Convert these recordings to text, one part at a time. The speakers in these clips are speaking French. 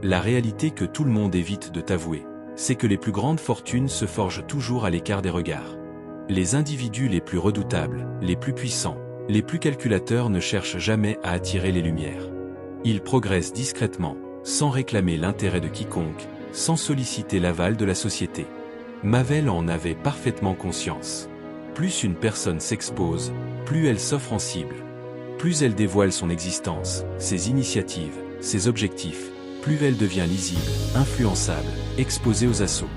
La réalité que tout le monde évite de t'avouer, c'est que les plus grandes fortunes se forgent toujours à l'écart des regards. Les individus les plus redoutables, les plus puissants, les plus calculateurs ne cherchent jamais à attirer les lumières. Ils progressent discrètement, sans réclamer l'intérêt de quiconque, sans solliciter l'aval de la société. Mavel en avait parfaitement conscience. Plus une personne s'expose, plus elle s'offre en cible. Plus elle dévoile son existence, ses initiatives, ses objectifs, plus elle devient lisible, influençable, exposée aux assauts.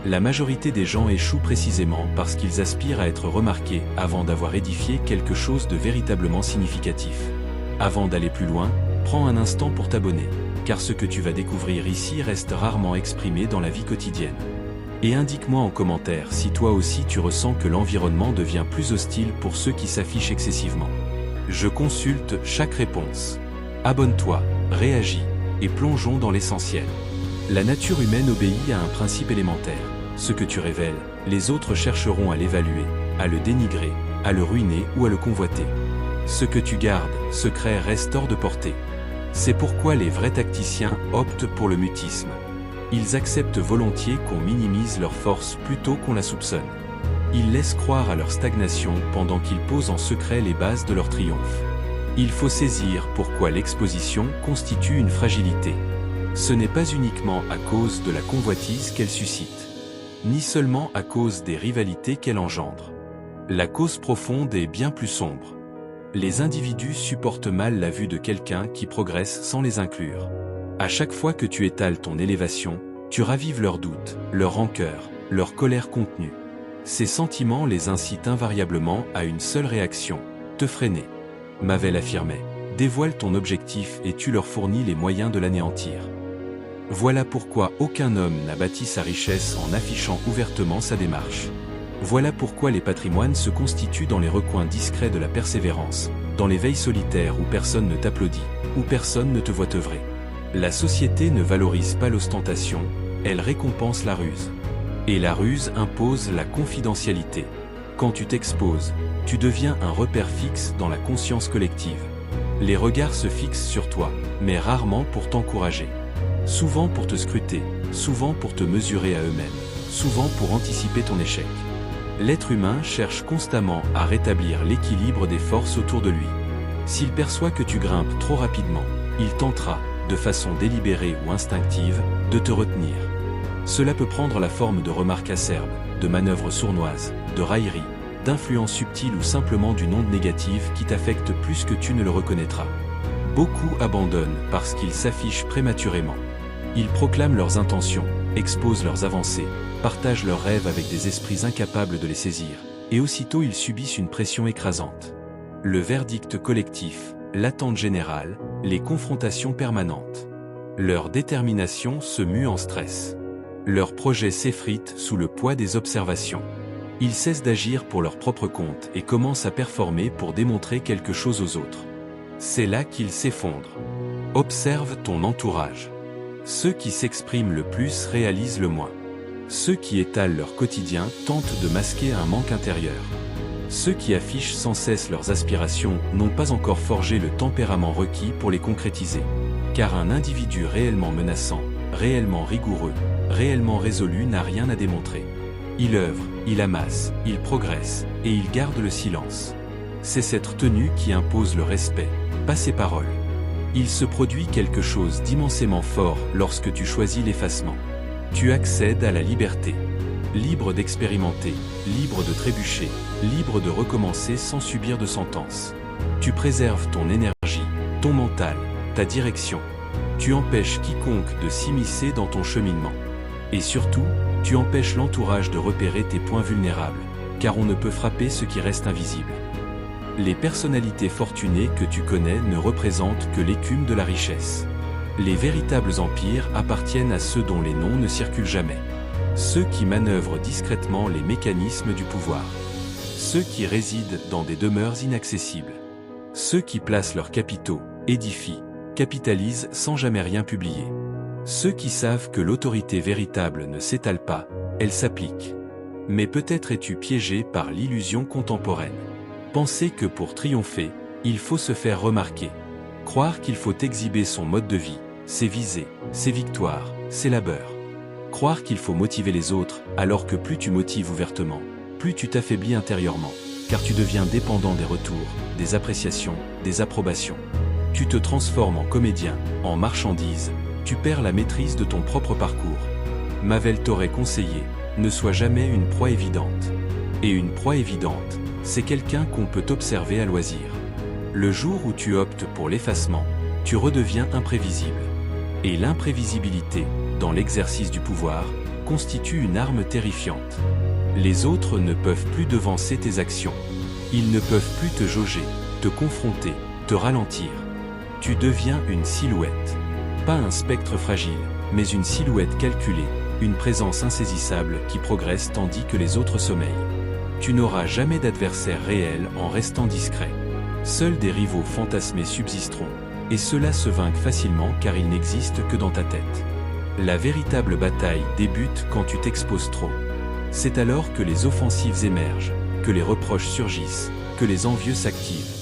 La majorité des gens échouent précisément parce qu'ils aspirent à être remarqués avant d'avoir édifié quelque chose de véritablement significatif. Avant d'aller plus loin, prends un instant pour t'abonner, car ce que tu vas découvrir ici reste rarement exprimé dans la vie quotidienne. Et indique-moi en commentaire si toi aussi tu ressens que l'environnement devient plus hostile pour ceux qui s'affichent excessivement. Je consulte chaque réponse. Abonne-toi, réagis, et plongeons dans l'essentiel. La nature humaine obéit à un principe élémentaire. Ce que tu révèles, les autres chercheront à l'évaluer, à le dénigrer, à le ruiner ou à le convoiter. Ce que tu gardes, secret, reste hors de portée. C'est pourquoi les vrais tacticiens optent pour le mutisme. Ils acceptent volontiers qu'on minimise leur force plutôt qu'on la soupçonne. Ils laissent croire à leur stagnation pendant qu'ils posent en secret les bases de leur triomphe. Il faut saisir pourquoi l'exposition constitue une fragilité. Ce n'est pas uniquement à cause de la convoitise qu'elle suscite, ni seulement à cause des rivalités qu'elle engendre. La cause profonde est bien plus sombre. Les individus supportent mal la vue de quelqu'un qui progresse sans les inclure. À chaque fois que tu étales ton élévation, tu ravives leurs doutes, leur rancœur, leur colère contenue. Ces sentiments les incitent invariablement à une seule réaction, te freiner. Mavel affirmait, dévoile ton objectif et tu leur fournis les moyens de l'anéantir. Voilà pourquoi aucun homme n'a bâti sa richesse en affichant ouvertement sa démarche. Voilà pourquoi les patrimoines se constituent dans les recoins discrets de la persévérance, dans les veilles solitaires où personne ne t'applaudit, où personne ne te voit œuvrer. La société ne valorise pas l'ostentation, elle récompense la ruse. Et la ruse impose la confidentialité. Quand tu t'exposes, tu deviens un repère fixe dans la conscience collective. Les regards se fixent sur toi, mais rarement pour t'encourager. Souvent pour te scruter, souvent pour te mesurer à eux-mêmes, souvent pour anticiper ton échec. L'être humain cherche constamment à rétablir l'équilibre des forces autour de lui. S'il perçoit que tu grimpes trop rapidement, il tentera, de façon délibérée ou instinctive, de te retenir. Cela peut prendre la forme de remarques acerbes, de manœuvres sournoises, de railleries, d'influences subtiles ou simplement d'une onde négative qui t'affecte plus que tu ne le reconnaîtras. Beaucoup abandonnent parce qu'ils s'affichent prématurément. Ils proclament leurs intentions, exposent leurs avancées, partagent leurs rêves avec des esprits incapables de les saisir, et aussitôt ils subissent une pression écrasante. Le verdict collectif, l'attente générale, les confrontations permanentes. Leur détermination se mue en stress. Leurs projets s'effritent sous le poids des observations. Ils cessent d'agir pour leur propre compte et commencent à performer pour démontrer quelque chose aux autres. C'est là qu'ils s'effondrent. Observe ton entourage. Ceux qui s'expriment le plus réalisent le moins. Ceux qui étalent leur quotidien tentent de masquer un manque intérieur. Ceux qui affichent sans cesse leurs aspirations n'ont pas encore forgé le tempérament requis pour les concrétiser. Car un individu réellement menaçant, réellement rigoureux, réellement résolu n'a rien à démontrer. Il œuvre, il amasse, il progresse, et il garde le silence. C'est cette retenue qui impose le respect, pas ses paroles. Il se produit quelque chose d'immensément fort lorsque tu choisis l'effacement. Tu accèdes à la liberté. Libre d'expérimenter, libre de trébucher, libre de recommencer sans subir de sentence. Tu préserves ton énergie, ton mental, ta direction. Tu empêches quiconque de s'immiscer dans ton cheminement. Et surtout, tu empêches l'entourage de repérer tes points vulnérables, car on ne peut frapper ce qui reste invisible. Les personnalités fortunées que tu connais ne représentent que l'écume de la richesse. Les véritables empires appartiennent à ceux dont les noms ne circulent jamais. Ceux qui manœuvrent discrètement les mécanismes du pouvoir. Ceux qui résident dans des demeures inaccessibles. Ceux qui placent leurs capitaux, édifient, capitalisent sans jamais rien publier. Ceux qui savent que l'autorité véritable ne s'étale pas, elle s'applique. Mais peut-être es-tu piégé par l'illusion contemporaine. Penser que pour triompher, il faut se faire remarquer. Croire qu'il faut exhiber son mode de vie, ses visées, ses victoires, ses labeurs. Croire qu'il faut motiver les autres, alors que plus tu motives ouvertement, plus tu t'affaiblis intérieurement, car tu deviens dépendant des retours, des appréciations, des approbations. Tu te transformes en comédien, en marchandise, tu perds la maîtrise de ton propre parcours. Mavel t'aurait conseillé, ne sois jamais une proie évidente. Et une proie évidente, c'est quelqu'un qu'on peut observer à loisir. Le jour où tu optes pour l'effacement, tu redeviens imprévisible. Et l'imprévisibilité, dans l'exercice du pouvoir, constitue une arme terrifiante. Les autres ne peuvent plus devancer tes actions. Ils ne peuvent plus te jauger, te confronter, te ralentir. Tu deviens une silhouette. Pas un spectre fragile, mais une silhouette calculée, une présence insaisissable qui progresse tandis que les autres sommeillent. Tu n'auras jamais d'adversaire réel en restant discret. Seuls des rivaux fantasmés subsisteront, et ceux-là se vainquent facilement car ils n'existent que dans ta tête. La véritable bataille débute quand tu t'exposes trop. C'est alors que les offensives émergent, que les reproches surgissent, que les envieux s'activent.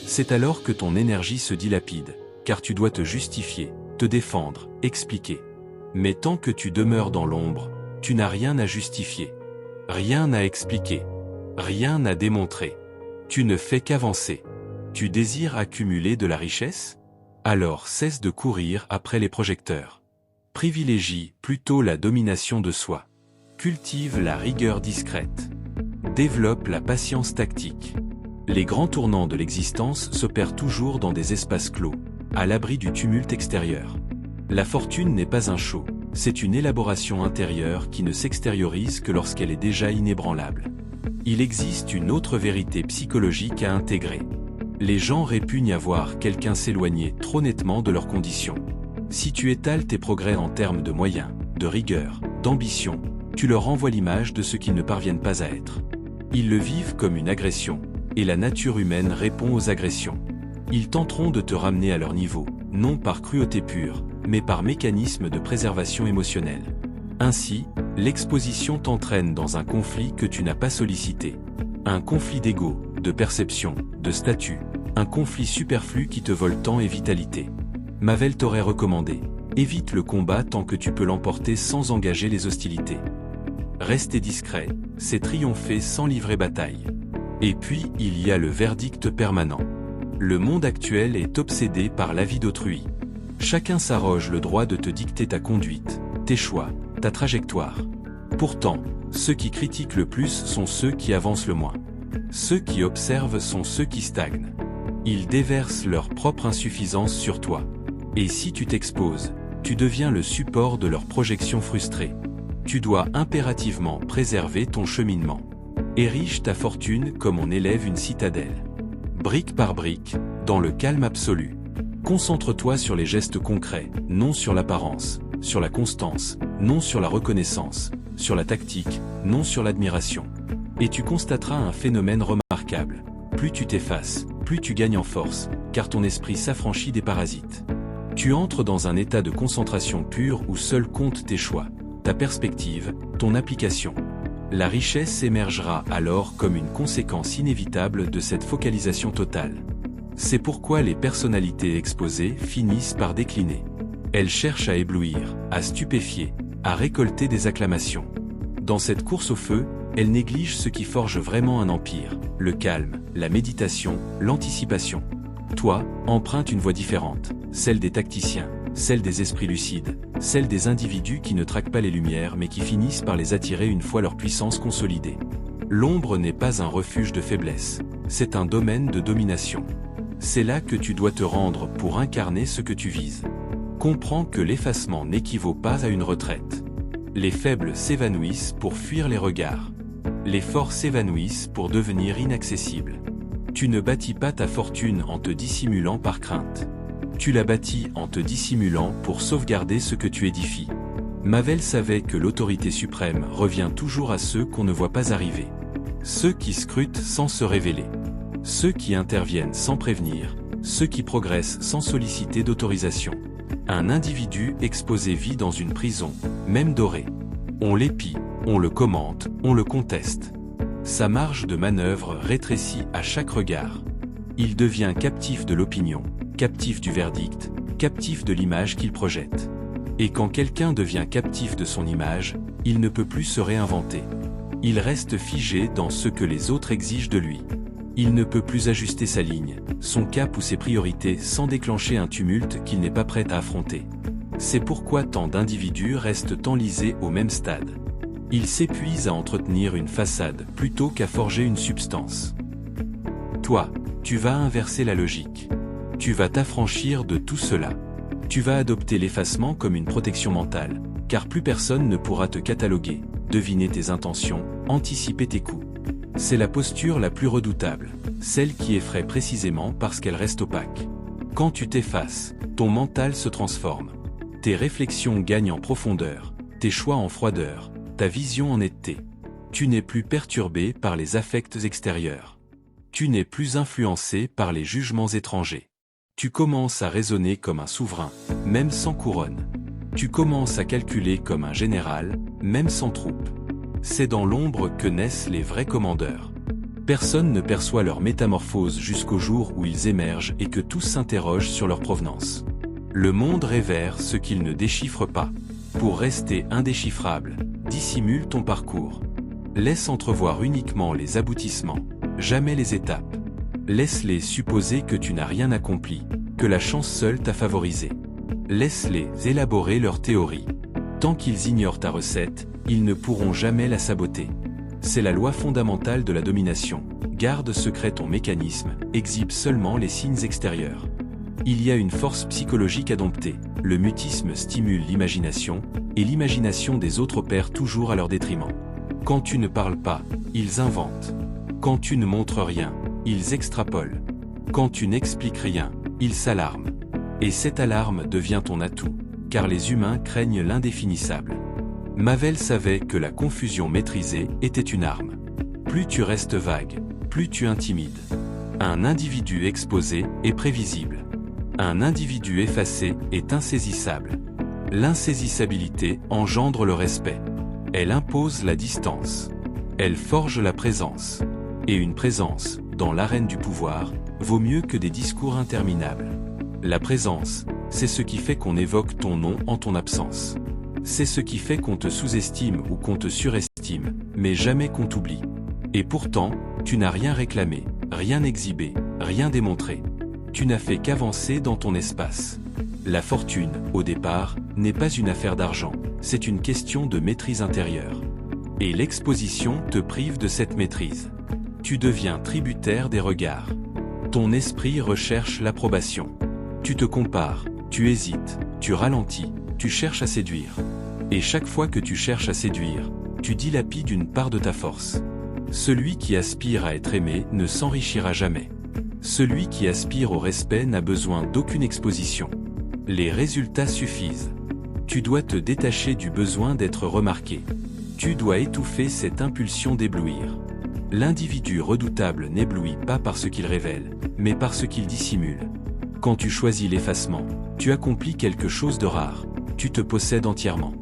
C'est alors que ton énergie se dilapide, car tu dois te justifier, te défendre, expliquer. Mais tant que tu demeures dans l'ombre, tu n'as rien à justifier. Rien à expliquer. Rien à démontrer. Tu ne fais qu'avancer. Tu désires accumuler de la richesse? Alors cesse de courir après les projecteurs. Privilégie plutôt la domination de soi. Cultive la rigueur discrète. Développe la patience tactique. Les grands tournants de l'existence s'opèrent toujours dans des espaces clos, à l'abri du tumulte extérieur. La fortune n'est pas un show, c'est une élaboration intérieure qui ne s'extériorise que lorsqu'elle est déjà inébranlable. Il existe une autre vérité psychologique à intégrer. Les gens répugnent à voir quelqu'un s'éloigner trop nettement de leurs conditions. Si tu étales tes progrès en termes de moyens, de rigueur, d'ambition, tu leur renvoies l'image de ce qu'ils ne parviennent pas à être. Ils le vivent comme une agression, et la nature humaine répond aux agressions. Ils tenteront de te ramener à leur niveau, non par cruauté pure, mais par mécanisme de préservation émotionnelle. Ainsi, l'exposition t'entraîne dans un conflit que tu n'as pas sollicité. Un conflit d'ego, de perception, de statut, un conflit superflu qui te vole temps et vitalité. Mavel t'aurait recommandé, évite le combat tant que tu peux l'emporter sans engager les hostilités. Rester discret, c'est triompher sans livrer bataille. Et puis, il y a le verdict permanent. Le monde actuel est obsédé par l'avis d'autrui. Chacun s'arroge le droit de te dicter ta conduite, tes choix, ta trajectoire. Pourtant, ceux qui critiquent le plus sont ceux qui avancent le moins. Ceux qui observent sont ceux qui stagnent. Ils déversent leur propre insuffisance sur toi. Et si tu t'exposes, tu deviens le support de leurs projections frustrées. Tu dois impérativement préserver ton cheminement. Érige ta fortune comme on élève une citadelle. Brique par brique, dans le calme absolu. Concentre-toi sur les gestes concrets, non sur l'apparence, sur la constance, non sur la reconnaissance, sur la tactique, non sur l'admiration. Et tu constateras un phénomène remarquable. Plus tu t'effaces, plus tu gagnes en force, car ton esprit s'affranchit des parasites. Tu entres dans un état de concentration pure où seul comptent tes choix, ta perspective, ton application. La richesse émergera alors comme une conséquence inévitable de cette focalisation totale. C'est pourquoi les personnalités exposées finissent par décliner. Elles cherchent à éblouir, à stupéfier, à récolter des acclamations. Dans cette course au feu, elles négligent ce qui forge vraiment un empire, le calme, la méditation, l'anticipation. Toi, emprunte une voie différente, celle des tacticiens, celle des esprits lucides, celle des individus qui ne traquent pas les lumières mais qui finissent par les attirer une fois leur puissance consolidée. L'ombre n'est pas un refuge de faiblesse, c'est un domaine de domination. C'est là que tu dois te rendre pour incarner ce que tu vises. Comprends que l'effacement n'équivaut pas à une retraite. Les faibles s'évanouissent pour fuir les regards. Les forts s'évanouissent pour devenir inaccessibles. Tu ne bâtis pas ta fortune en te dissimulant par crainte. Tu la bâtis en te dissimulant pour sauvegarder ce que tu édifies. Mavel savait que l'autorité suprême revient toujours à ceux qu'on ne voit pas arriver. Ceux qui scrutent sans se révéler. Ceux qui interviennent sans prévenir. Ceux qui progressent sans solliciter d'autorisation. Un individu exposé vit dans une prison, même dorée. On l'épie, on le commente, on le conteste. Sa marge de manœuvre rétrécit à chaque regard. Il devient captif de l'opinion, captif du verdict, captif de l'image qu'il projette. Et quand quelqu'un devient captif de son image, il ne peut plus se réinventer. Il reste figé dans ce que les autres exigent de lui. Il ne peut plus ajuster sa ligne, son cap ou ses priorités sans déclencher un tumulte qu'il n'est pas prêt à affronter. C'est pourquoi tant d'individus restent enlisés au même stade. Ils s'épuisent à entretenir une façade plutôt qu'à forger une substance. Toi, tu vas inverser la logique. Tu vas t'affranchir de tout cela. Tu vas adopter l'effacement comme une protection mentale, car plus personne ne pourra te cataloguer, deviner tes intentions, anticiper tes coups. C'est la posture la plus redoutable, celle qui effraie précisément parce qu'elle reste opaque. Quand tu t'effaces, ton mental se transforme. Tes réflexions gagnent en profondeur, tes choix en froideur, ta vision en netteté. Tu n'es plus perturbé par les affects extérieurs. Tu n'es plus influencé par les jugements étrangers. Tu commences à raisonner comme un souverain, même sans couronne. Tu commences à calculer comme un général, même sans troupe. C'est dans l'ombre que naissent les vrais commandeurs. Personne ne perçoit leur métamorphose jusqu'au jour où ils émergent et que tous s'interrogent sur leur provenance. Le monde révère ce qu'il ne déchiffre pas. Pour rester indéchiffrable, dissimule ton parcours. Laisse entrevoir uniquement les aboutissements, jamais les étapes. Laisse-les supposer que tu n'as rien accompli, que la chance seule t'a favorisé. Laisse-les élaborer leur théorie. Tant qu'ils ignorent ta recette, ils ne pourront jamais la saboter. C'est la loi fondamentale de la domination. Garde secret ton mécanisme, exhibe seulement les signes extérieurs. Il y a une force psychologique à dompter. Le mutisme stimule l'imagination, et l'imagination des autres opère toujours à leur détriment. Quand tu ne parles pas, ils inventent. Quand tu ne montres rien, ils extrapolent. Quand tu n'expliques rien, ils s'alarment. Et cette alarme devient ton atout, car les humains craignent l'indéfinissable. Mavel savait que la confusion maîtrisée était une arme. Plus tu restes vague, plus tu intimides. Un individu exposé est prévisible. Un individu effacé est insaisissable. L'insaisissabilité engendre le respect. Elle impose la distance. Elle forge la présence. Et une présence, dans l'arène du pouvoir, vaut mieux que des discours interminables. La présence, c'est ce qui fait qu'on évoque ton nom en ton absence. C'est ce qui fait qu'on te sous-estime ou qu'on te surestime, mais jamais qu'on t'oublie. Et pourtant, tu n'as rien réclamé, rien exhibé, rien démontré. Tu n'as fait qu'avancer dans ton espace. La fortune, au départ, n'est pas une affaire d'argent, c'est une question de maîtrise intérieure. Et l'exposition te prive de cette maîtrise. Tu deviens tributaire des regards. Ton esprit recherche l'approbation. Tu te compares, tu hésites, tu ralentis, tu cherches à séduire. Et chaque fois que tu cherches à séduire, tu dilapides une part de ta force. Celui qui aspire à être aimé ne s'enrichira jamais. Celui qui aspire au respect n'a besoin d'aucune exposition. Les résultats suffisent. Tu dois te détacher du besoin d'être remarqué. Tu dois étouffer cette impulsion d'éblouir. L'individu redoutable n'éblouit pas par ce qu'il révèle, mais par ce qu'il dissimule. Quand tu choisis l'effacement, tu accomplis quelque chose de rare. Tu te possèdes entièrement.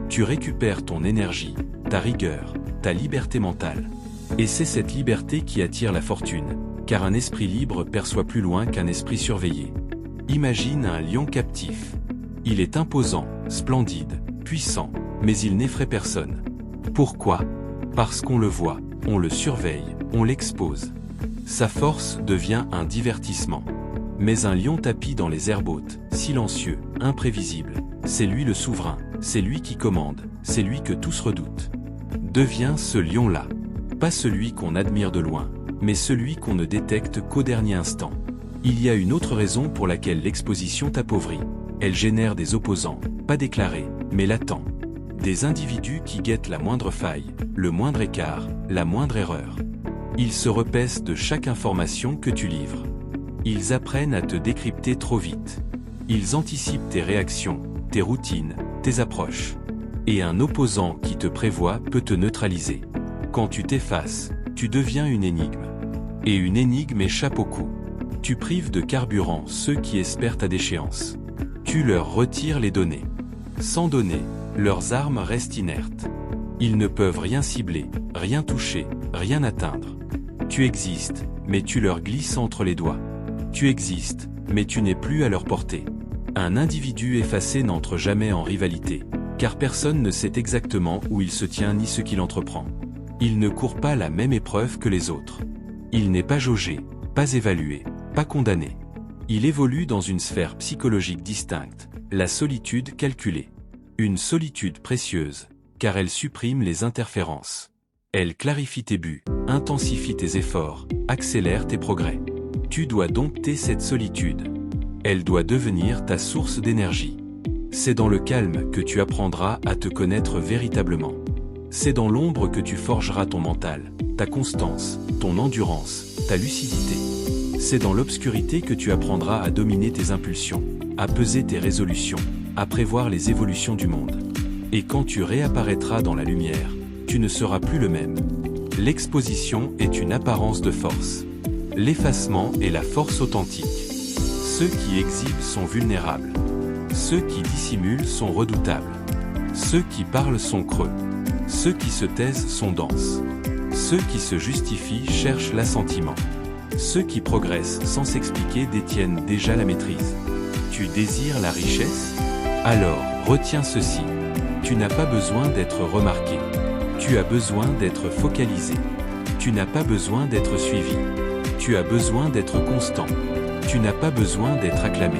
Tu récupères ton énergie, ta rigueur, ta liberté mentale. Et c'est cette liberté qui attire la fortune, car un esprit libre perçoit plus loin qu'un esprit surveillé. Imagine un lion captif. Il est imposant, splendide, puissant, mais il n'effraie personne. Pourquoi? Parce qu'on le voit, on le surveille, on l'expose. Sa force devient un divertissement. Mais un lion tapi dans les herbes hautes, silencieux, imprévisible, c'est lui le souverain, c'est lui qui commande, c'est lui que tous redoutent. Deviens ce lion-là. Pas celui qu'on admire de loin, mais celui qu'on ne détecte qu'au dernier instant. Il y a une autre raison pour laquelle l'exposition t'appauvrit. Elle génère des opposants, pas déclarés, mais latents. Des individus qui guettent la moindre faille, le moindre écart, la moindre erreur. Ils se repaissent de chaque information que tu livres. Ils apprennent à te décrypter trop vite. Ils anticipent tes réactions, tes routines, tes approches. Et un opposant qui te prévoit peut te neutraliser. Quand tu t'effaces, tu deviens une énigme. Et une énigme échappe au coup. Tu prives de carburant ceux qui espèrent ta déchéance. Tu leur retires les données. Sans données, leurs armes restent inertes. Ils ne peuvent rien cibler, rien toucher, rien atteindre. Tu existes, mais tu leur glisses entre les doigts. Tu existes, mais tu n'es plus à leur portée. Un individu effacé n'entre jamais en rivalité, car personne ne sait exactement où il se tient ni ce qu'il entreprend. Il ne court pas la même épreuve que les autres. Il n'est pas jaugé, pas évalué, pas condamné. Il évolue dans une sphère psychologique distincte, la solitude calculée. Une solitude précieuse, car elle supprime les interférences. Elle clarifie tes buts, intensifie tes efforts, accélère tes progrès. Tu dois dompter cette solitude. Elle doit devenir ta source d'énergie. C'est dans le calme que tu apprendras à te connaître véritablement. C'est dans l'ombre que tu forgeras ton mental, ta constance, ton endurance, ta lucidité. C'est dans l'obscurité que tu apprendras à dominer tes impulsions, à peser tes résolutions, à prévoir les évolutions du monde. Et quand tu réapparaîtras dans la lumière, tu ne seras plus le même. L'exposition est une apparence de force. L'effacement est la force authentique. Ceux qui exhibent sont vulnérables. Ceux qui dissimulent sont redoutables. Ceux qui parlent sont creux. Ceux qui se taisent sont denses. Ceux qui se justifient cherchent l'assentiment. Ceux qui progressent sans s'expliquer détiennent déjà la maîtrise. Tu désires la richesse? Alors, retiens ceci. Tu n'as pas besoin d'être remarqué. Tu as besoin d'être focalisé. Tu n'as pas besoin d'être suivi. Tu as besoin d'être constant. Tu n'as pas besoin d'être acclamé.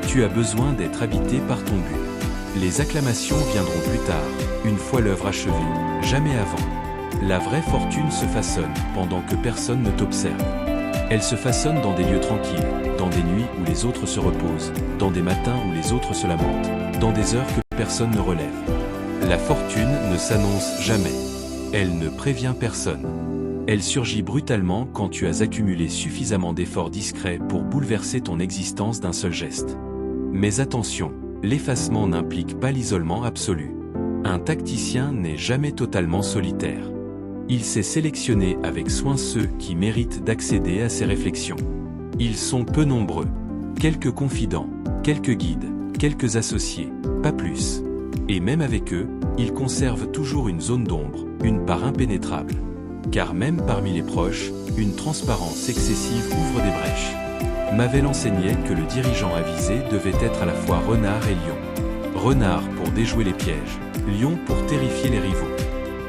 Tu as besoin d'être habité par ton but. Les acclamations viendront plus tard, une fois l'œuvre achevée, jamais avant. La vraie fortune se façonne pendant que personne ne t'observe. Elle se façonne dans des lieux tranquilles, dans des nuits où les autres se reposent, dans des matins où les autres se lamentent, dans des heures que personne ne relève. La fortune ne s'annonce jamais. Elle ne prévient personne. Elle surgit brutalement quand tu as accumulé suffisamment d'efforts discrets pour bouleverser ton existence d'un seul geste. Mais attention, l'effacement n'implique pas l'isolement absolu. Un tacticien n'est jamais totalement solitaire. Il sait sélectionner avec soin ceux qui méritent d'accéder à ses réflexions. Ils sont peu nombreux. Quelques confidents, quelques guides, quelques associés, pas plus. Et même avec eux, ils conservent toujours une zone d'ombre, une part impénétrable. Car même parmi les proches, une transparence excessive ouvre des brèches. Mavel enseignait que le dirigeant avisé devait être à la fois renard et lion. Renard pour déjouer les pièges, lion pour terrifier les rivaux.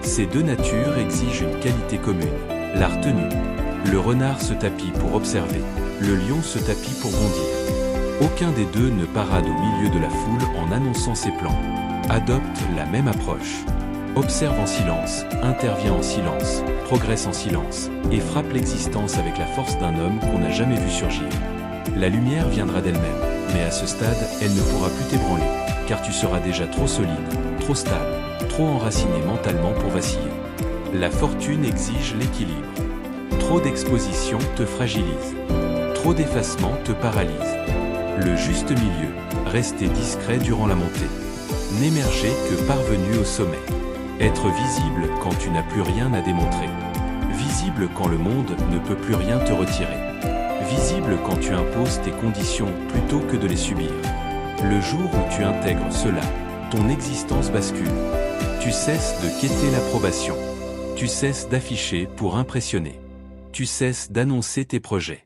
Ces deux natures exigent une qualité commune, la retenue. Le renard se tapit pour observer, le lion se tapit pour bondir. Aucun des deux ne parade au milieu de la foule en annonçant ses plans. Adopte la même approche. Observe en silence, intervient en silence, progresse en silence, et frappe l'existence avec la force d'un homme qu'on n'a jamais vu surgir. La lumière viendra d'elle-même, mais à ce stade, elle ne pourra plus t'ébranler, car tu seras déjà trop solide, trop stable, trop enraciné mentalement pour vaciller. La fortune exige l'équilibre. Trop d'exposition te fragilise. Trop d'effacement te paralyse. Le juste milieu, rester discret durant la montée. N'émerger que parvenu au sommet. Être visible quand tu n'as plus rien à démontrer. Visible quand le monde ne peut plus rien te retirer. Visible quand tu imposes tes conditions plutôt que de les subir. Le jour où tu intègres cela, ton existence bascule. Tu cesses de quêter l'approbation. Tu cesses d'afficher pour impressionner. Tu cesses d'annoncer tes projets.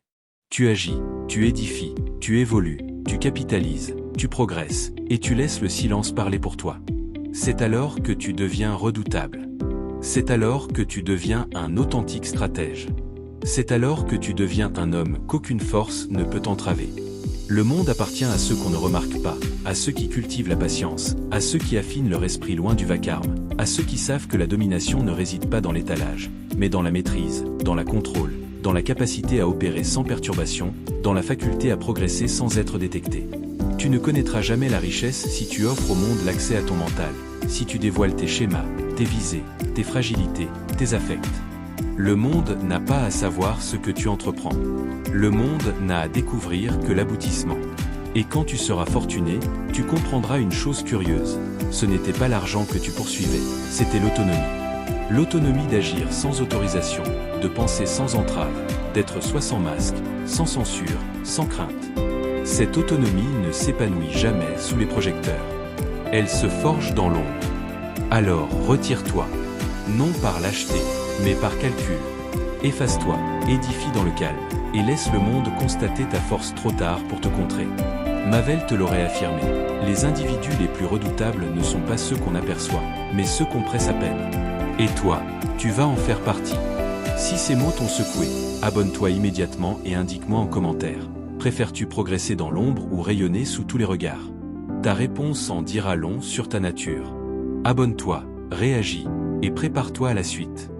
Tu agis, tu édifies, tu évolues, tu capitalises, tu progresses, et tu laisses le silence parler pour toi. C'est alors que tu deviens redoutable. C'est alors que tu deviens un authentique stratège. C'est alors que tu deviens un homme qu'aucune force ne peut entraver. Le monde appartient à ceux qu'on ne remarque pas, à ceux qui cultivent la patience, à ceux qui affinent leur esprit loin du vacarme, à ceux qui savent que la domination ne réside pas dans l'étalage, mais dans la maîtrise, dans la contrôle, dans la capacité à opérer sans perturbation, dans la faculté à progresser sans être détecté. Tu ne connaîtras jamais la richesse si tu offres au monde l'accès à ton mental, si tu dévoiles tes schémas, tes visées, tes fragilités, tes affects. Le monde n'a pas à savoir ce que tu entreprends. Le monde n'a à découvrir que l'aboutissement. Et quand tu seras fortuné, tu comprendras une chose curieuse. Ce n'était pas l'argent que tu poursuivais, c'était l'autonomie. L'autonomie d'agir sans autorisation, de penser sans entrave, d'être soi sans masque, sans censure, sans crainte. Cette autonomie ne s'épanouit jamais sous les projecteurs. Elle se forge dans l'ombre. Alors retire-toi, non par lâcheté, mais par calcul. Efface-toi, édifie dans le calme, et laisse le monde constater ta force trop tard pour te contrer. Mavel te l'aurait affirmé. Les individus les plus redoutables ne sont pas ceux qu'on aperçoit, mais ceux qu'on presse à peine. Et toi, tu vas en faire partie. Si ces mots t'ont secoué, abonne-toi immédiatement et indique-moi en commentaire. Préfères-tu progresser dans l'ombre ou rayonner sous tous les regards? Ta réponse en dira long sur ta nature. Abonne-toi, réagis, et prépare-toi à la suite.